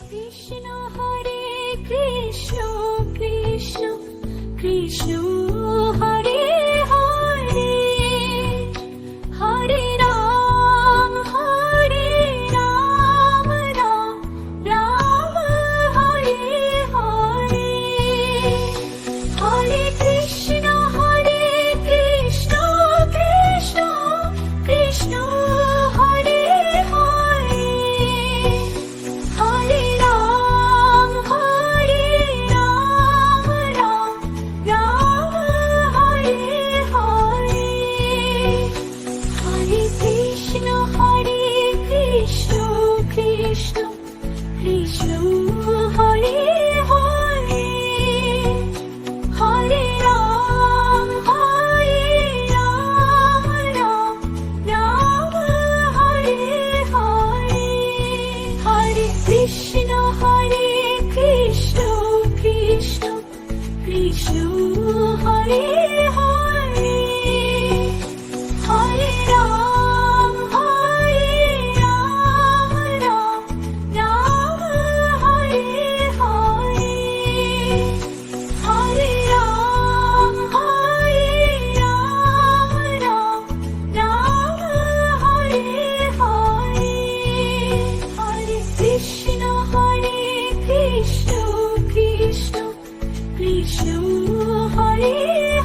Krishna Hare Krishna Krishna Krishna Hare Hare Hare Ram Ram Ram Hare Hare Hare Krishna Krishna Krishna Hare Hare Hare Ram Ram Hare Hare Hare Krishna Krishna Krishna Krishna Hare Hare Hare Ram Ram Hare Hare Hare Krishna Krishna Krishna Krishna Hare Hare Hare Ram Ram Hare Hare Hare Ram Ram Hare Hare Hare Krishna Krishna Krishna Krishna Hare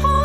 Hare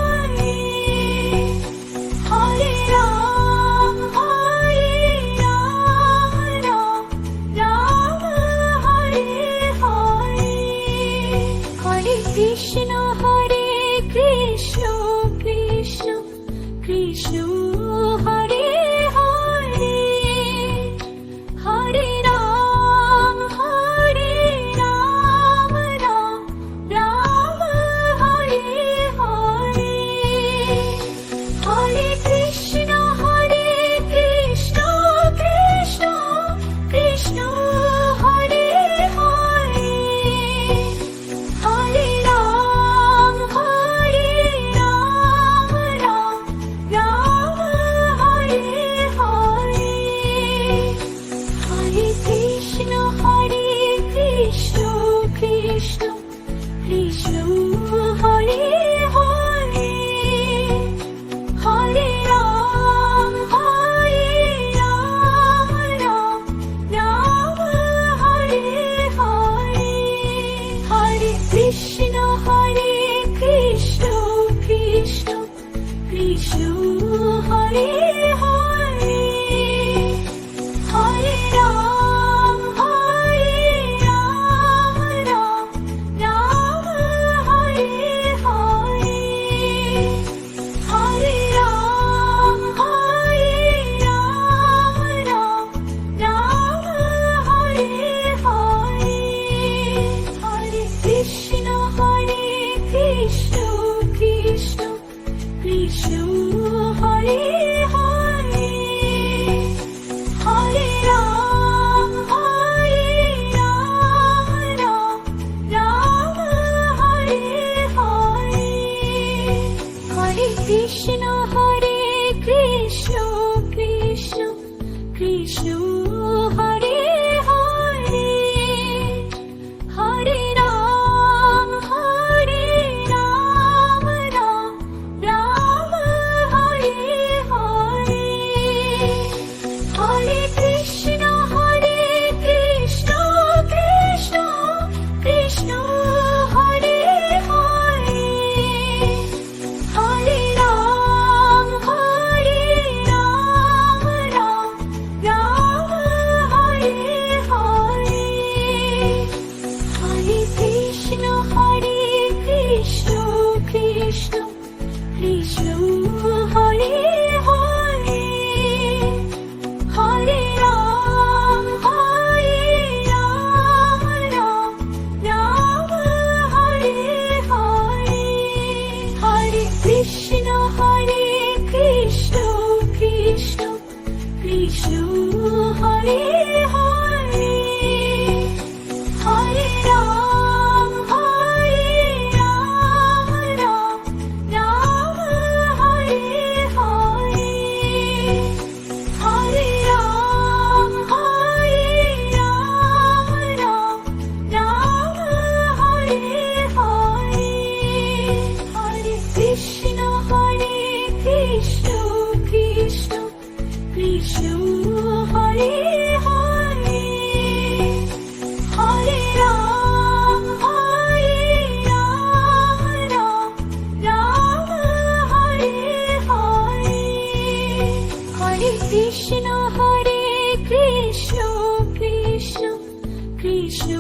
Krishna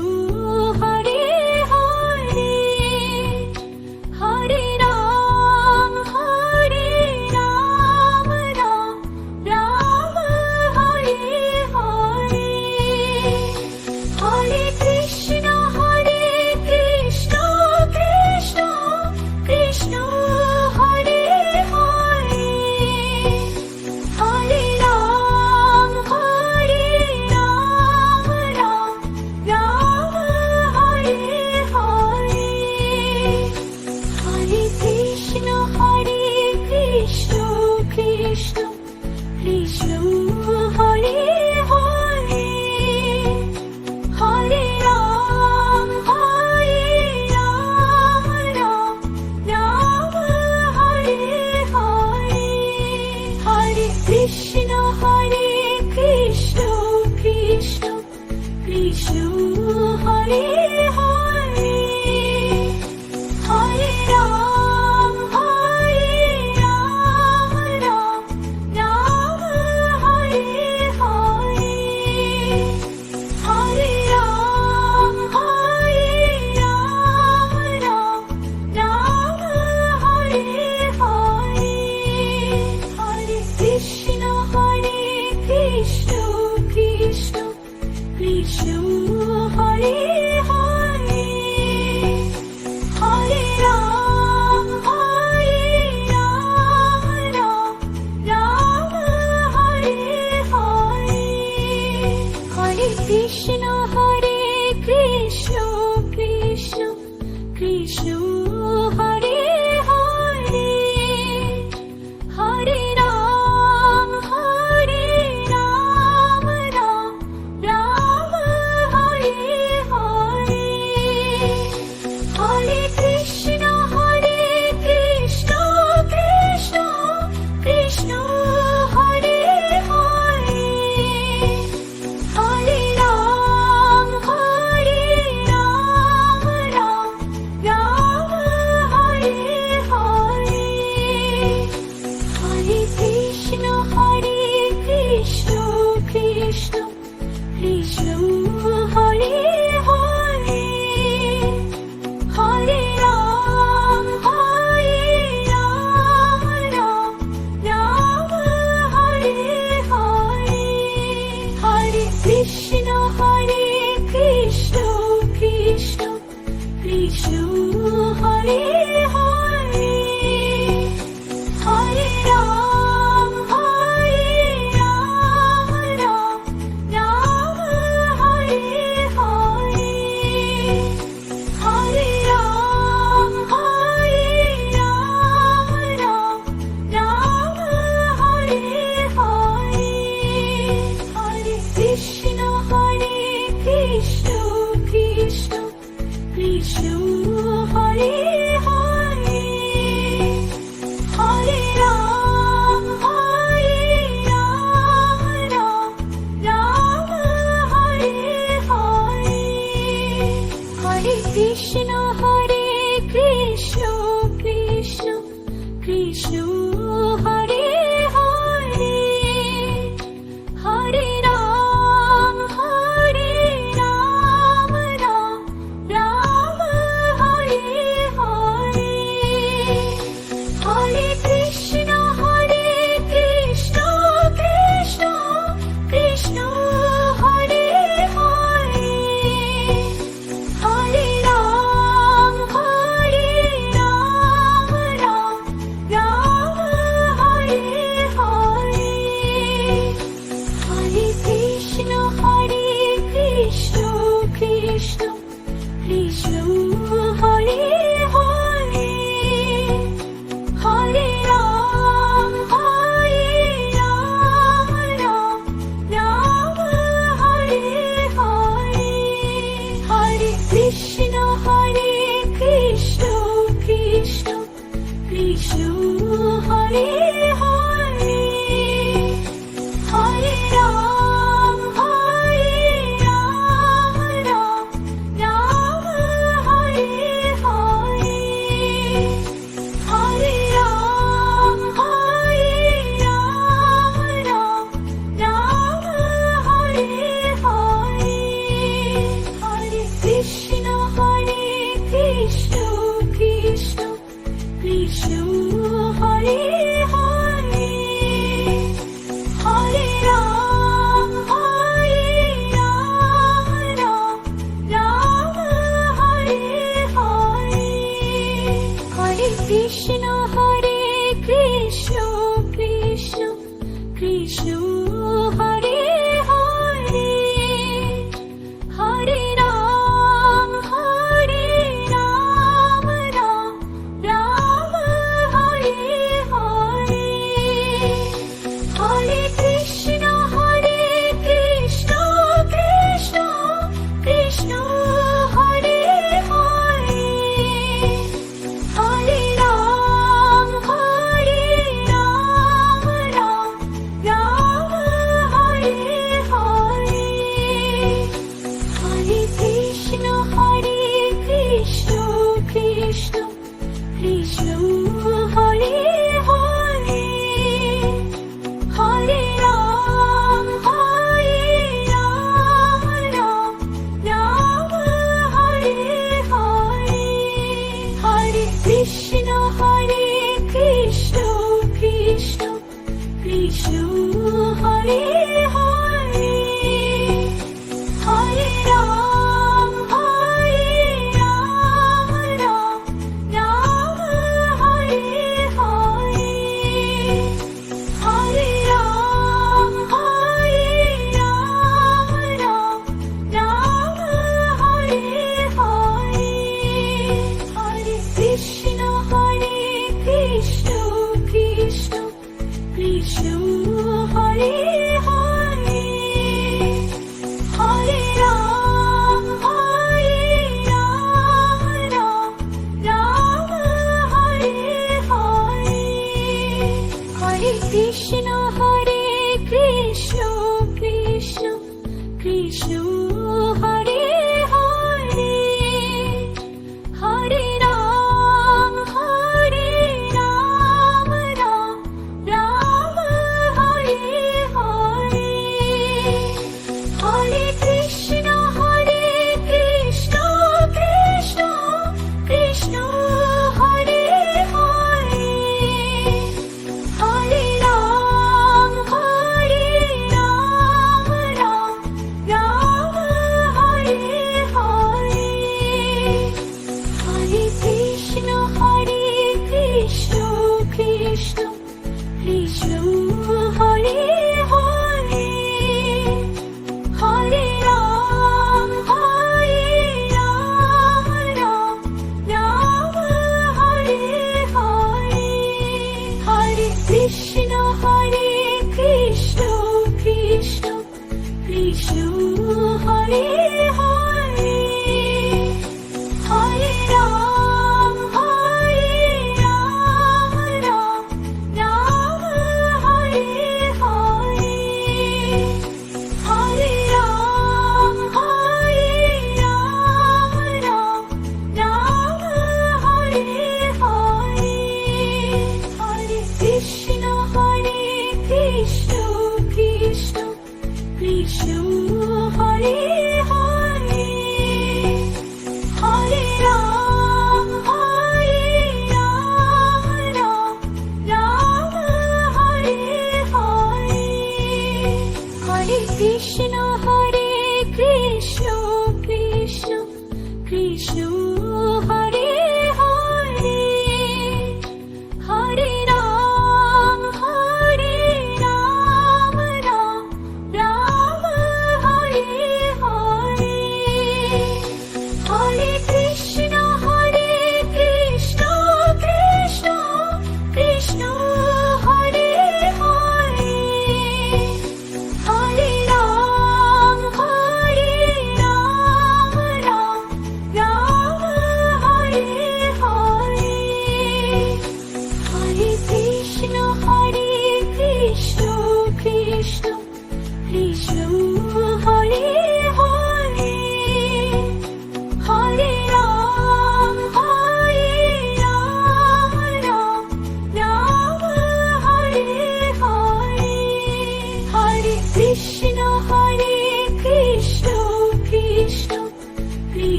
Hare Hare Hare Ram Ram Ram Hare Hare Hare Krishna Krishna Krishna Hare Hare Hare Ram Ram Hare Hare Hare Krishna Krishna Krishna Hare Hare Hare Ram Ram Hare Hare Hare Krishna Krishna Krishna Hare Hare Hare Ram Ram Hare Hare Hare Ram Ram Hare Hare Hare Krishna Krishna Krishna Hare Hare Hare Ram Ram Hare Hare Hare Krishna Krishna Krishna Hare Hare Hare Ram Ram Hare Hare Hare Krishna Krishna Krishna Hare Hare Hare Ram Ram Hare Hare Hare Krishna Krishna Krishna Hare Hare Hare Ram Ram Hare Hare Hare Krishna Krishna Krishna Hare Hare Hare Ram Ram Hare Hare Hare Ram Ram Hare Hare Hare Krishna Krishna Krishna Hare Hare Hare Ram Ram Hare Hare Hare Krishna Krishna Krishna Hare Hare Hare Ram Ram Hare Hare Hare Krishna Krishna Hare Hare Hare Ram Ram Krishna Hare Krishna Krishna Krishna Hare Hare Hare Ram Ram Ram Hare Hare Hare Krishna Krishna Krishna Hare Hare Hare Ram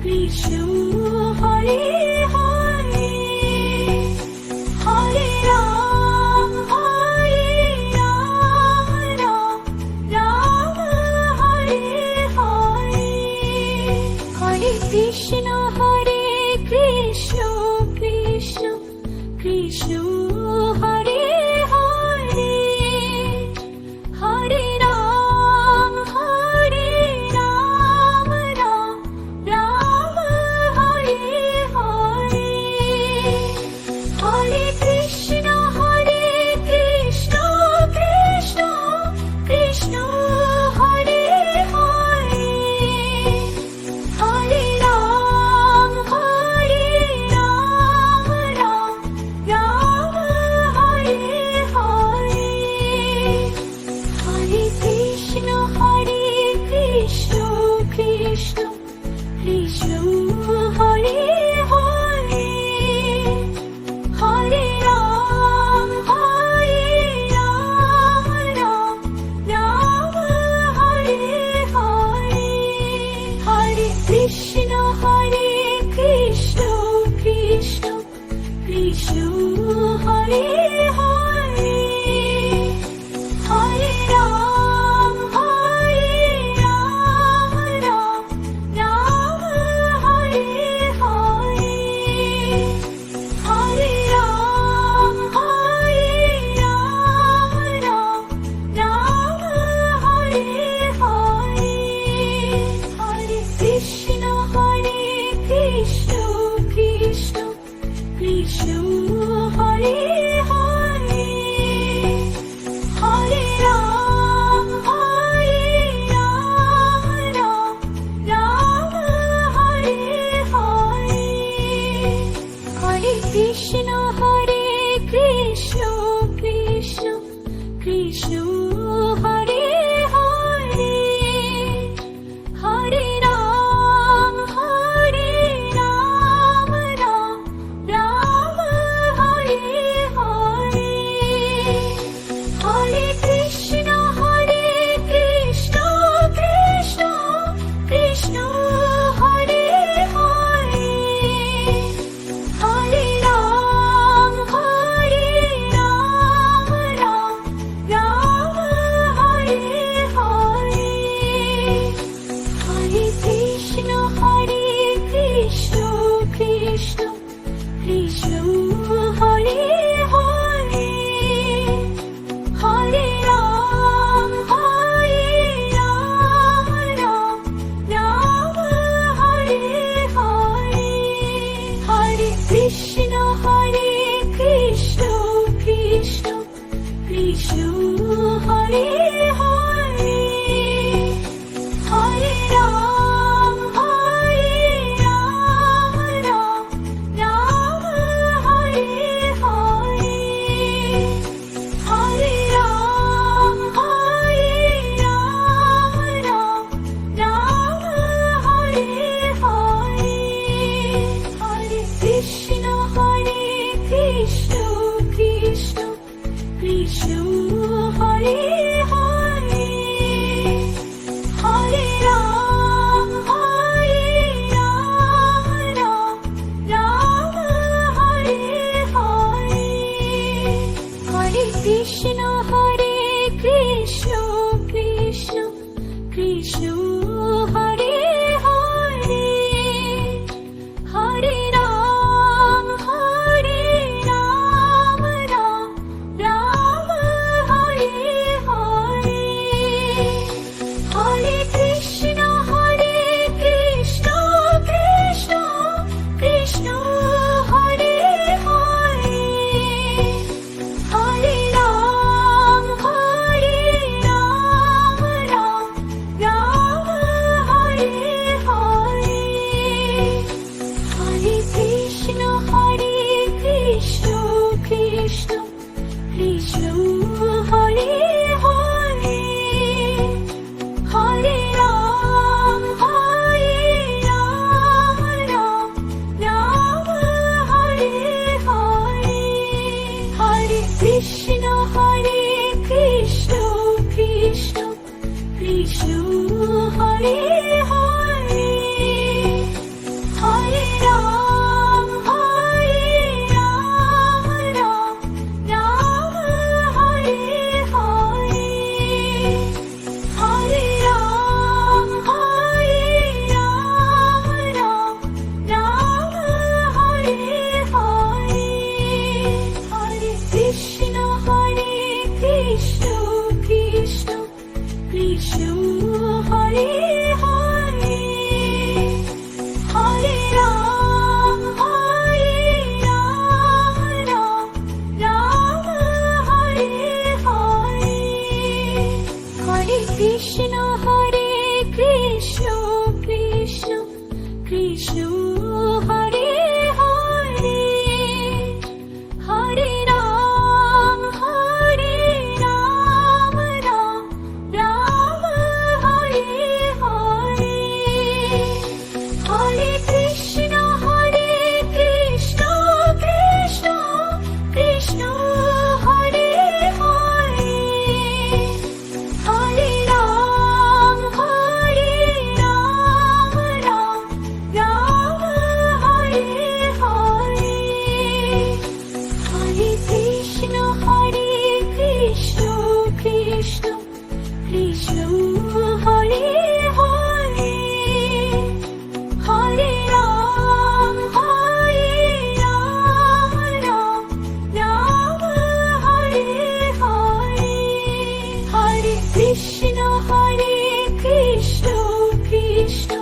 Krishna Hare Hare Hare Ram Ram Ram Hare Hare Hare Krishna Krishna Krishna Hare Hare Hare Ram Ram Ram Hare Hare Hare Krishna Krishna Krishna Hare Hare Hare Ram Ram Hare Hare Hare Krishna Krishna Krishna Hare Hare Hare Ram Ram Hare Hare Hare Krishna Krishna Krishna Hare Hare Hare Ram Ram Hare Hare Hare Ram Ram Hare Hare Hare Krishna Krishna Hare Hare Hare Ram Ram Ram Hare Hare Hare Krishna Krishna Krishna Hare Hare Hare Ram Ram Hare Hare Hare Krishna Krishna Krishna Hare Hare Hare Ram Ram Hare Hare Hare Krishna Krishna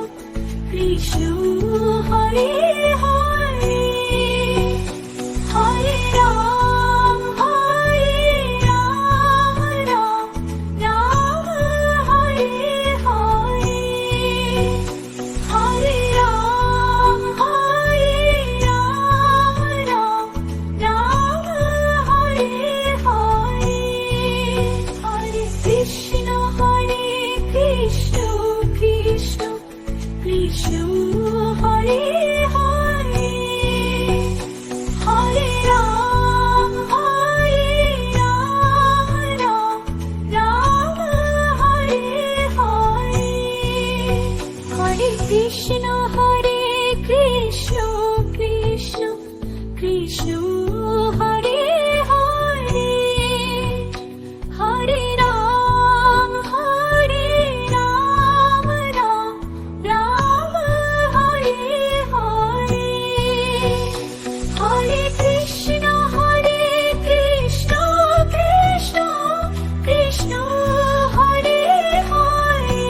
Krishna Hare Hare Hare Ram Ram Hare Hare Hare Ram Ram Hare Hare Hare Krishna Krishna Krishna Hare Hare Hare Ram Ram Hare Hare Hare Krishna Krishna Krishna Hare Hare Hare Ram Ram Hare Hare Hare Krishna Krishna Krishna Hare Hare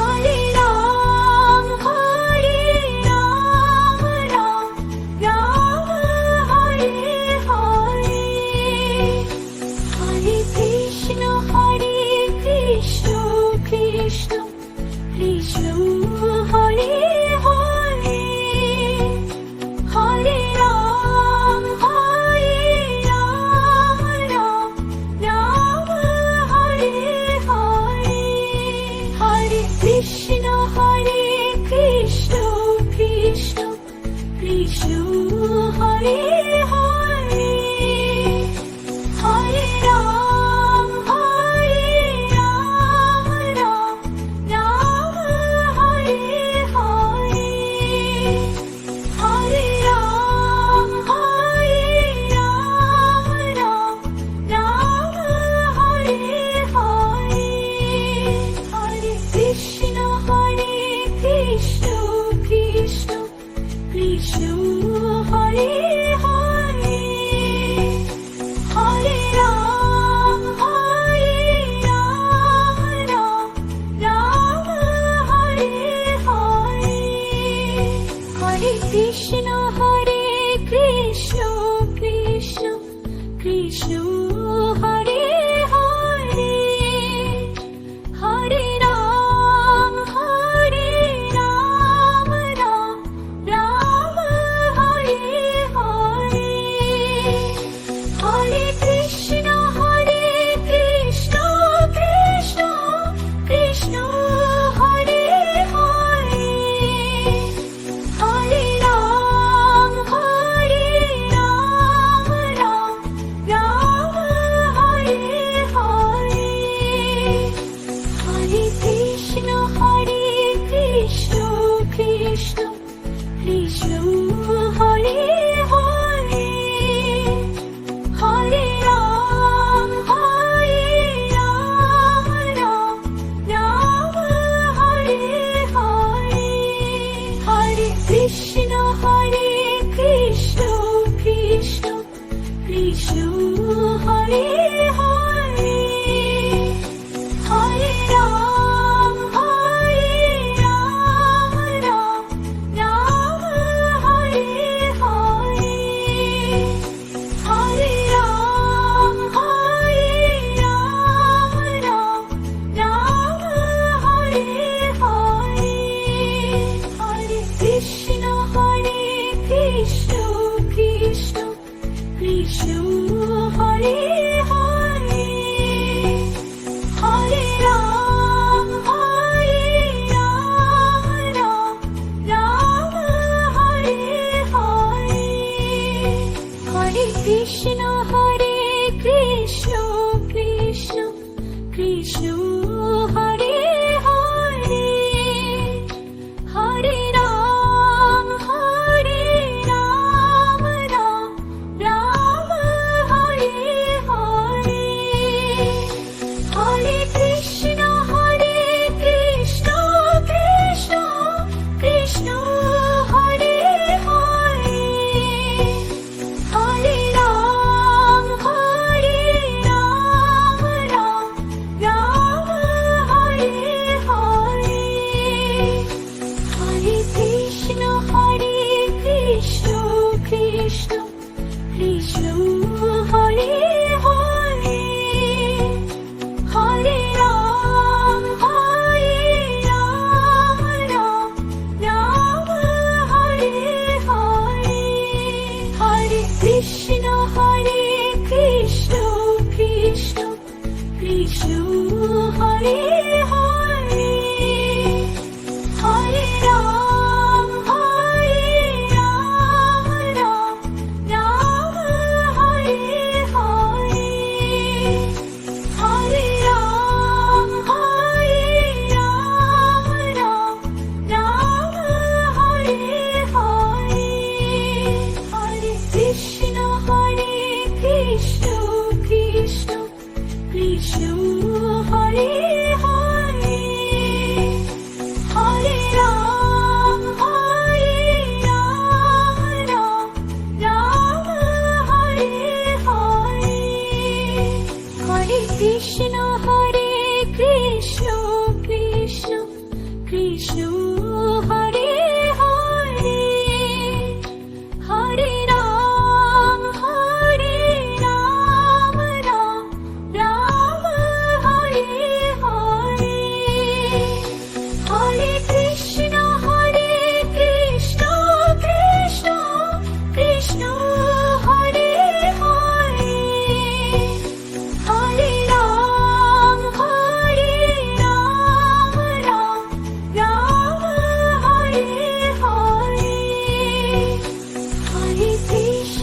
Hare Ram Ram Hare Hare Hare Krishna Krishna Krishna Hare Hare Hare Ram Ram Hare Hare Hare Krishna Krishna Krishna Hare Hare Hare Ram Ram Hare Hare Hare Ram Ram Hare Hare Hare Krishna Krishna Krishna Hare Hare Hare Ram Ram Hare Hare Hare Krishna Krishna Krishna Hare Hare Hare Ram Ram Hare Hare Hare Krishna Krishna Krishna Hare Hare Hare Ram Ram Hare Hare Hare Krishna Krishna Krishna Hare Hare Hare Ram Ram Hare Hare Hare Krishna Krishna Krishna Hare Hare Hare Ram Ram Hare Hare Hare Ram Ram Hare Hare Hare Hare, Hare Ram, Ram Hare Hare, Hare Ram, Ram Hare Hare, Hare Krishna, Krishna Krishna Hare Hare, Hare Ram, Ram Hare Hare, Hare Krishna, Krishna Krishna Hare Hare, Hare Ram, Ram Hare Hare, Hare Krishna, Krishna Krishna Hare Hare, Hare Ram, Ram Hare Hare, Hare Krishna,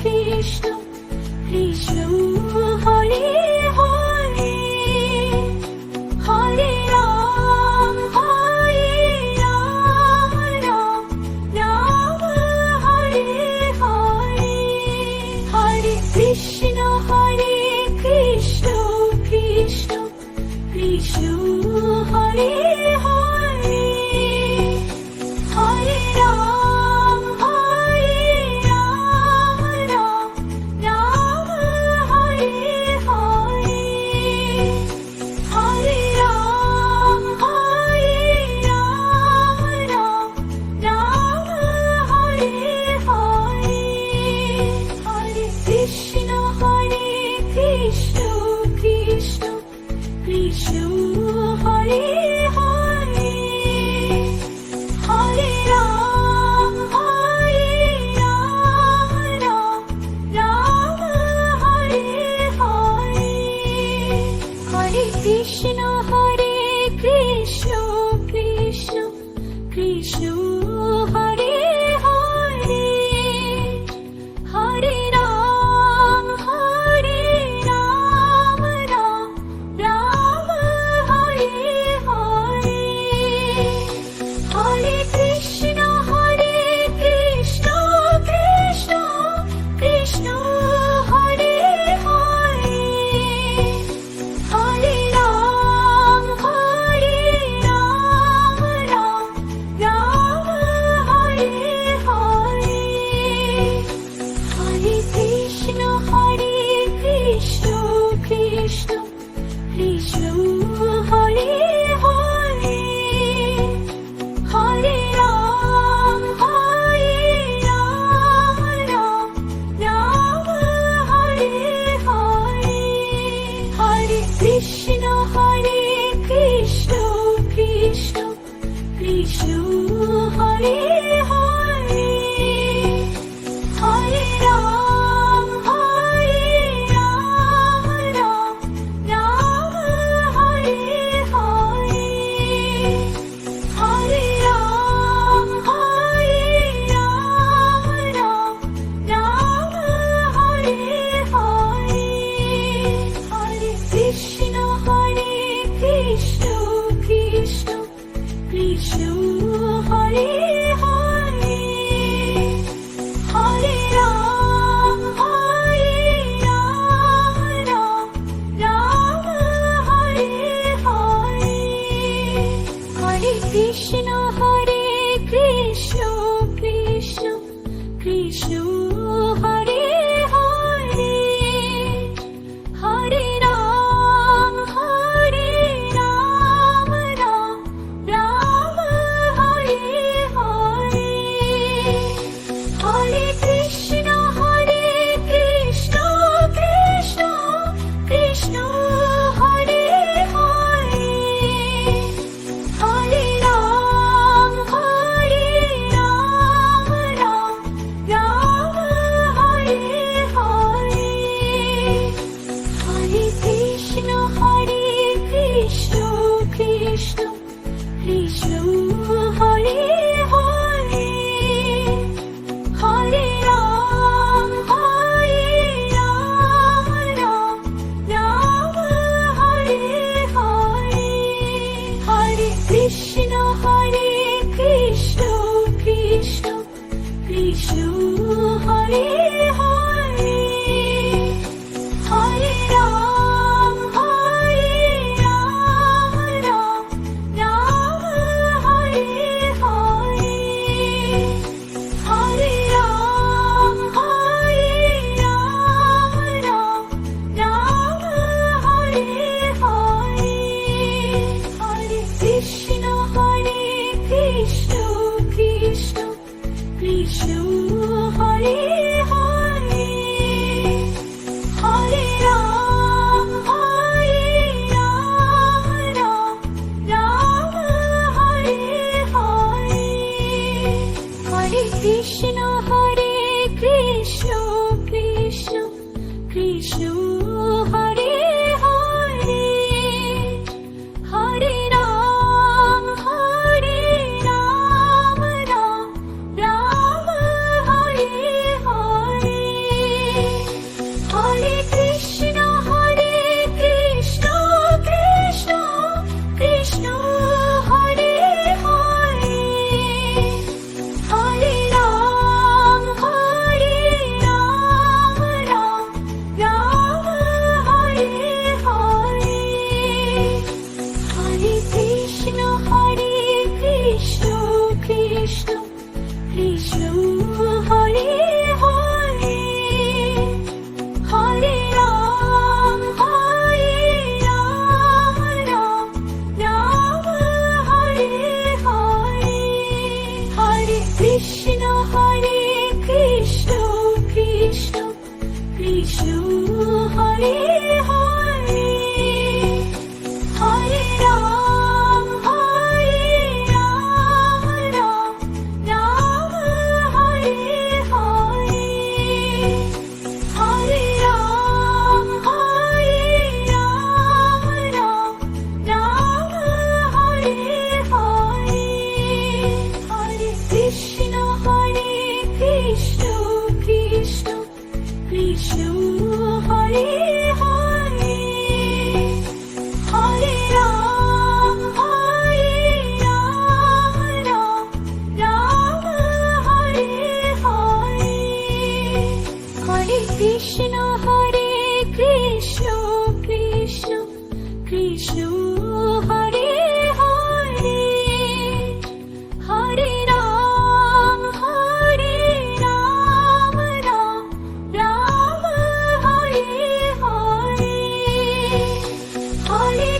Krishna Krishna Hare Hare, Hare Ram, Ram Hare Hare, Hare Krishna, Krishna Krishna Hare Hare, Hare Ram, Ram Hare Hare, Hare Ram, Ram Hare Hare, Hare Krishna, Krishna Krishna Hare Hare, Hare Ram, Ram Hare Hare, Hare Krishna, Krishna Krishna Hare Hare, Hare Ram, Ram Hare Hare, Hare Krishna, Krishna Krishna Hare Hare, Hare Ram, Ram Hare Hare, Hare Krishna, Krishna Krishna Hare Hare, Hare Ram, Ram Hare Hare, Hare Krishna, Krishna Krishna Hare Hare, Hare Ram, Ram Hare Hare, Hare Ram, Ram Hare Hare, Hare Krishna, Krishna Krishna Hare Hare, Hare Ram, Ram Hare Hare, Hare Krishna, Krishna Krishna Hare Hare, Hare Ram, Ram Hare Hare, Hare Krishna, Krishna Krishna Hare Hare, Hare Ram, Ram Krishna Hare Hare Hare Ram Ram Ram Hare Hare Hare Krishna Krishna Krishna Hare Hare Hare Ram Ram Hare Hare Hare Ram Ram Hare Hare Hare Krishna Krishna Krishna Hare Hare Hare Ram Ram Hare Hare Hare Krishna Krishna Krishna Hare Hare Hare Ram Ram Hare Hare Hare Krishna Krishna Krishna Hare Hare Hare Ram Ram Hare Hare Hare Krishna Krishna Krishna Hare Hare Hare Ram Ram Hare Hare Hare Krishna Krishna Krishna Hare Hare Hare Ram Ram Hare Hare Hare Ram Ram Hare Hare Hare Krishna Krishna Krishna Hare Hare Hare Ram Ram Hare Hare Hare Krishna Krishna Krishna Hare Hare Hare Ram Ram Hare Hare Hare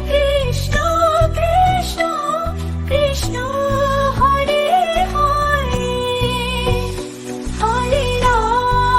Krishna Krishna Krishna Hare Hare Hare Ram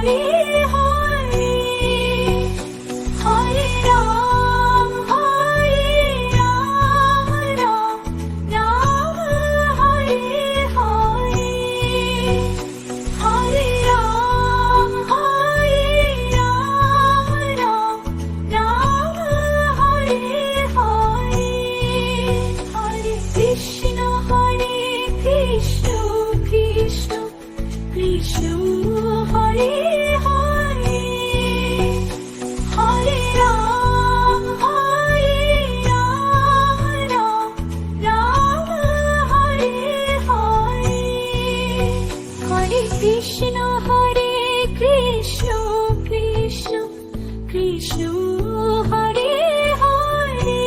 Hare Hare Hare Ram Ram Ram Hare Hare Hare Ram Ram Ram Hare Hare Hare Krishna Krishna Krishna Hare Hare Hare Ram Ram Hare Hare Hare Krishna Krishna Krishna Hare Hare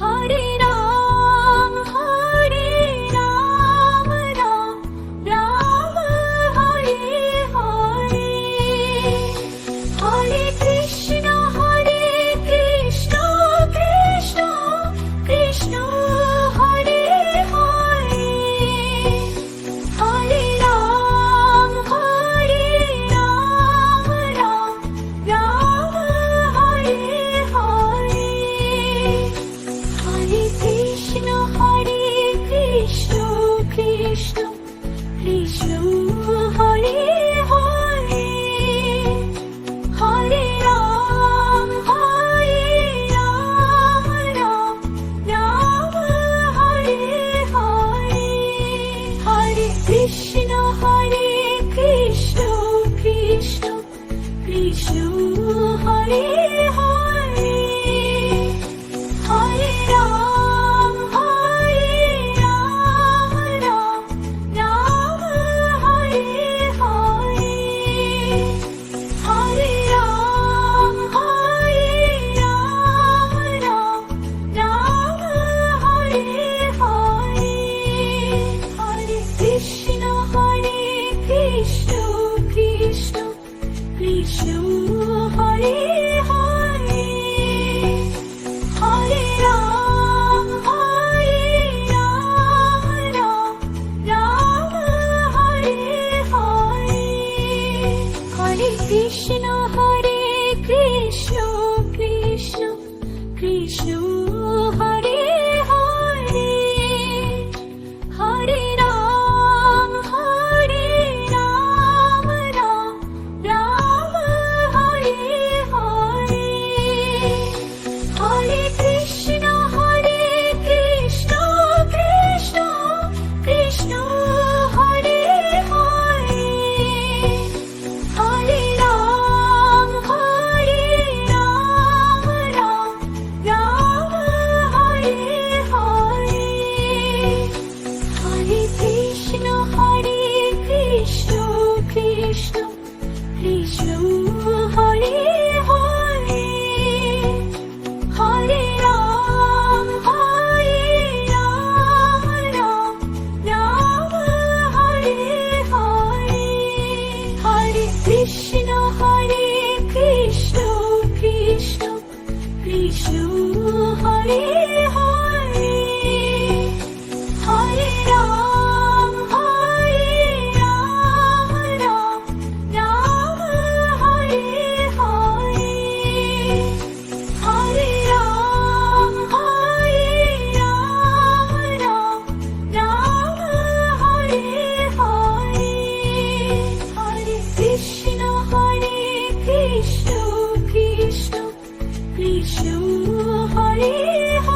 Hare Ram Ram Hare Hare Hare Krishna Krishna Krishna Hare Hare Hare Ram Ram Hare Hare Hare Krishna Krishna Krishna Krishna Hare Hare Hare Ram Ram Hare Hare Hare Krishna Krishna Krishna Krishna Hare Hare Hare Ram Ram Hare Hare Hare Ram Ram Hare Hare Hare Krishna Krishna Krishna Krishna Hare Hare Hare Ram Ram Hare Hare Hare Krishna Krishna Krishna Krishna Hare Hare Hare Ram Ram Hare Hare Hare Krishna Krishna Krishna Krishna Hare Hare Hare Ram Ram Hare Hare Hare Krishna Krishna Krishna Krishna Hare Hare Hare Ram Ram Hare Hare Hare Krishna Krishna Krishna Krishna Hare Hare Hare Ram Ram Hare Hare Hare Ram Ram Hare Hare Hare Krishna Krishna Krishna Krishna Hare Hare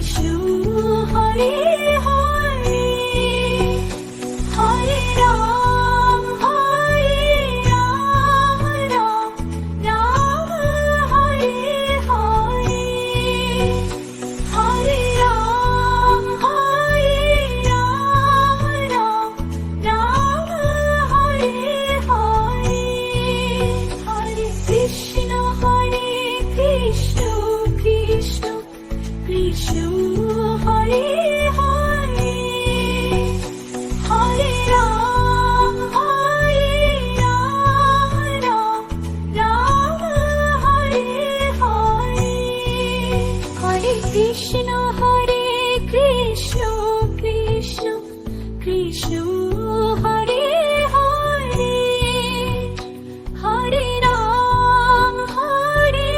Krishna Hare Hare Hare Ram Ram Ram Hare Hare Hare Ram Ram Hare Hare Hare Krishna Krishna Krishna Hare Hare Hare Ram Ram Hare Hare Hare Krishna Krishna Krishna Krishna Hare Hare Hare Ram Ram Hare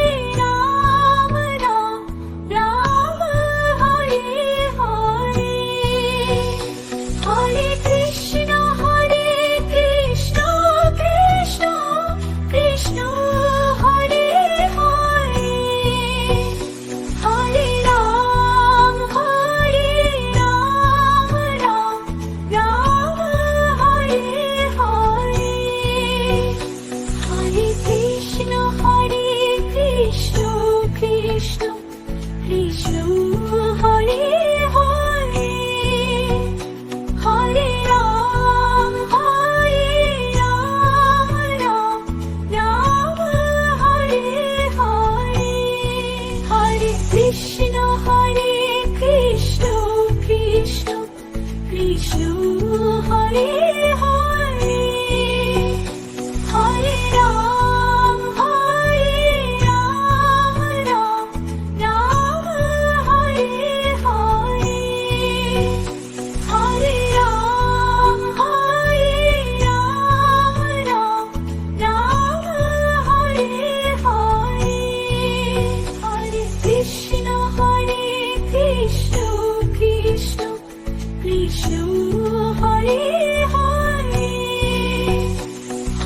Hare Hare Krishna Krishna Krishna Krishna Hare Hare Hare Ram Ram Hare Hare Hare Krishna Krishna Krishna Krishna Hare Hare Hare Ram Ram Hare Hare Hare Krishna Krishna Krishna Krishna Hare Hare Hare Ram Ram Hare Hare Hare Ram Ram Hare Hare Hare Krishna Krishna Krishna Krishna Hare Hare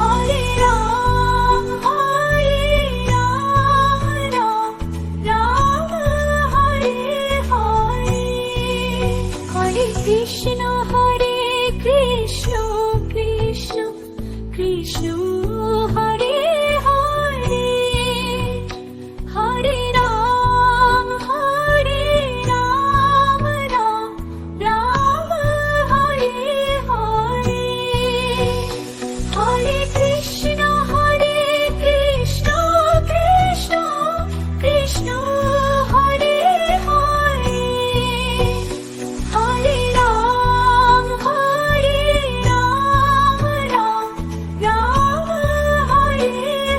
Hare Ram Ram Hare Hare Hare Krishna Krishna Krishna Krishna Hare Hare Hare Ram Ram Hare Hare Hare Krishna Krishna Krishna Krishna Hare Hare Hare Ram Ram Hare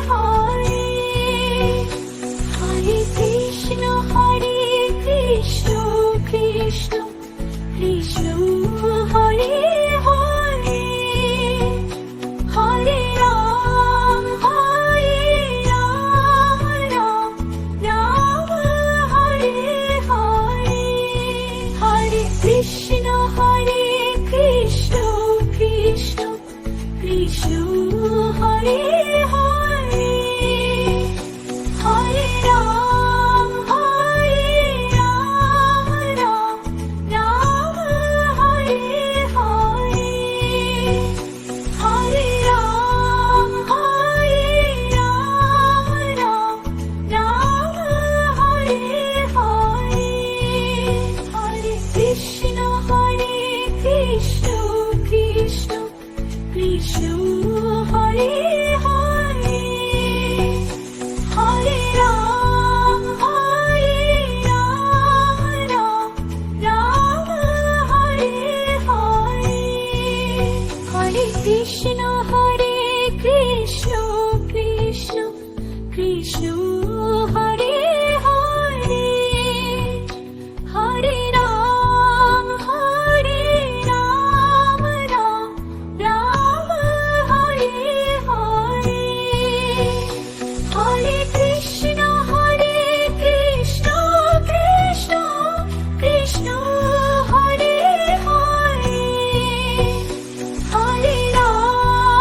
Hare Hare Krishna Krishna Krishna Krishna Hare Hare Hare Ram Ram Hare Hare Hare Krishna Krishna Krishna Krishna Hare Hare Hare Ram Ram Hare Hare Hare Ram Ram Hare Hare Hare Krishna Krishna Krishna Krishna Hare Hare Hare Ram Ram Hare Hare Hare Krishna Krishna Krishna Krishna Hare Hare Hare Ram Ram Hare Hare Hare Krishna Krishna Krishna Krishna Hare Hare Hare Ram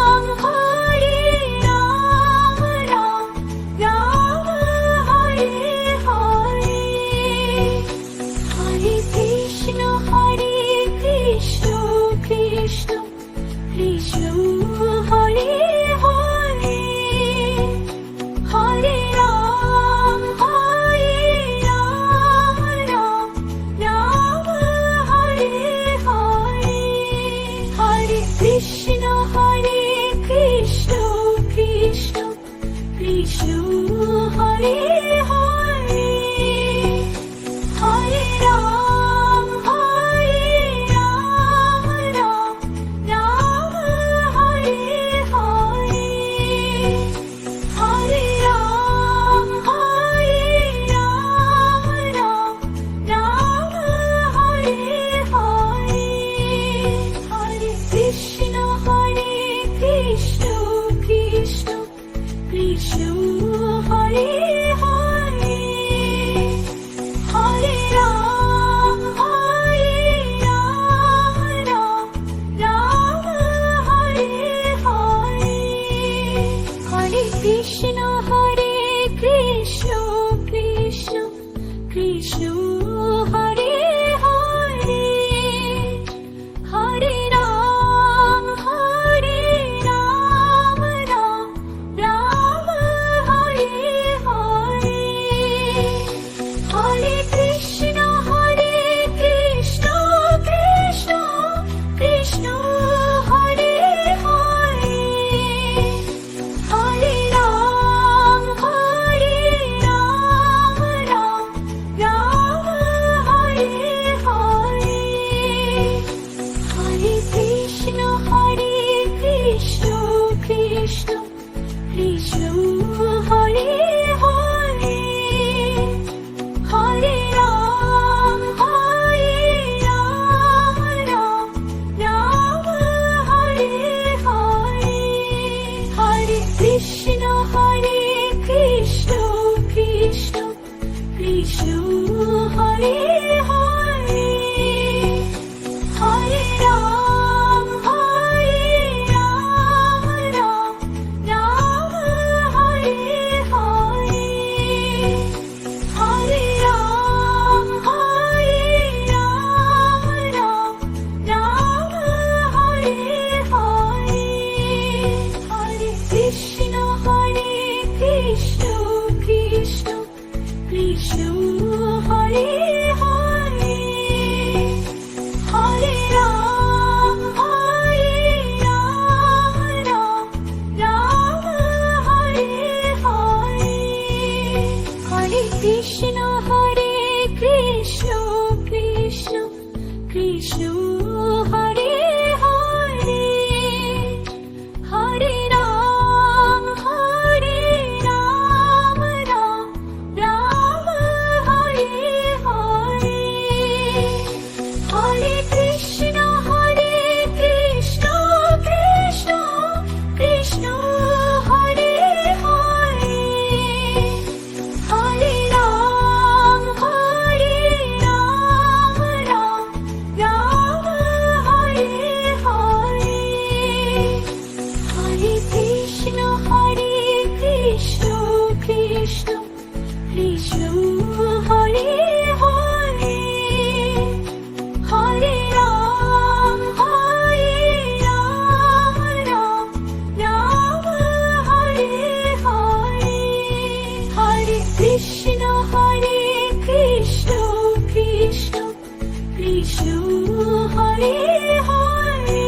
Hare Hare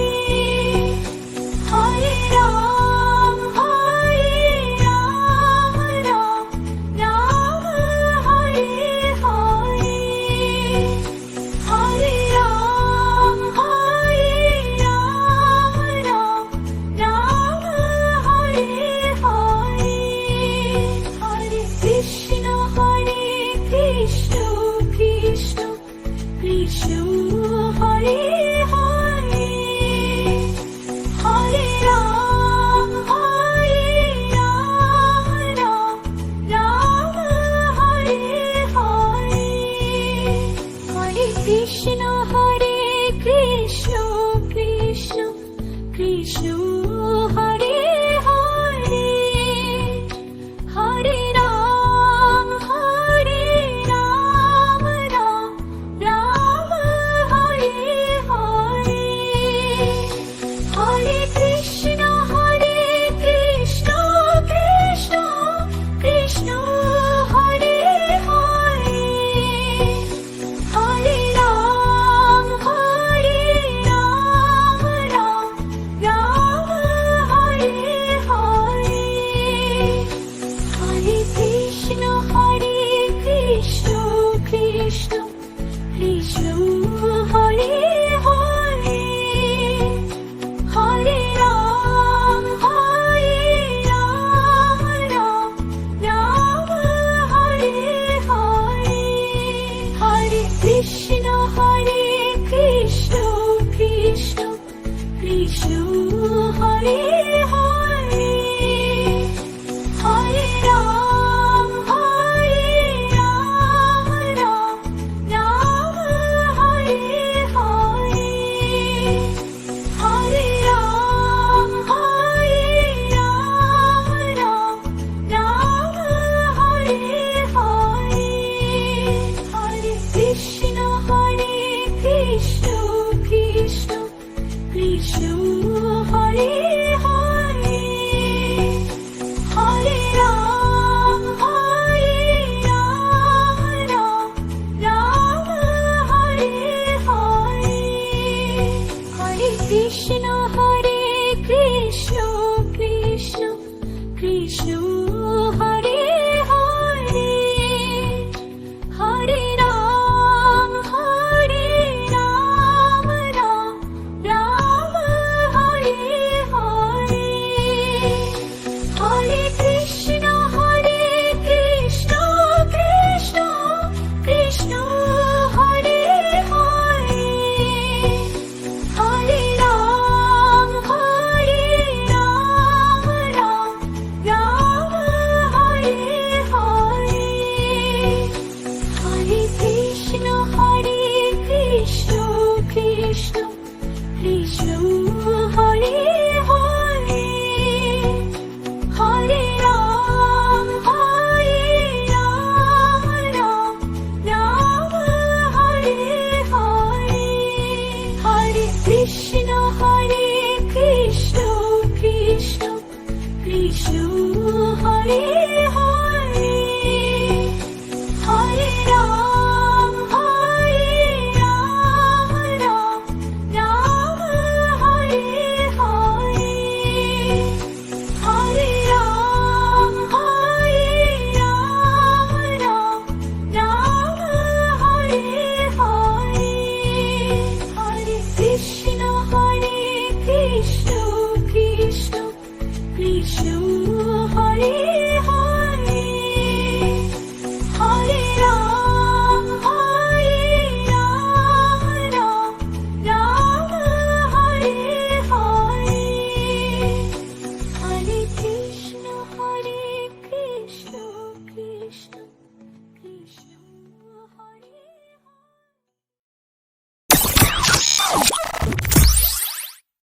Hare Ram Ram Ram Hare Hare Hare Ram Ram Ram Hare Hare Hare Krishna Krishna Krishna Hare Hare Hare Ram Ram Hare Hare Hare Krishna Hare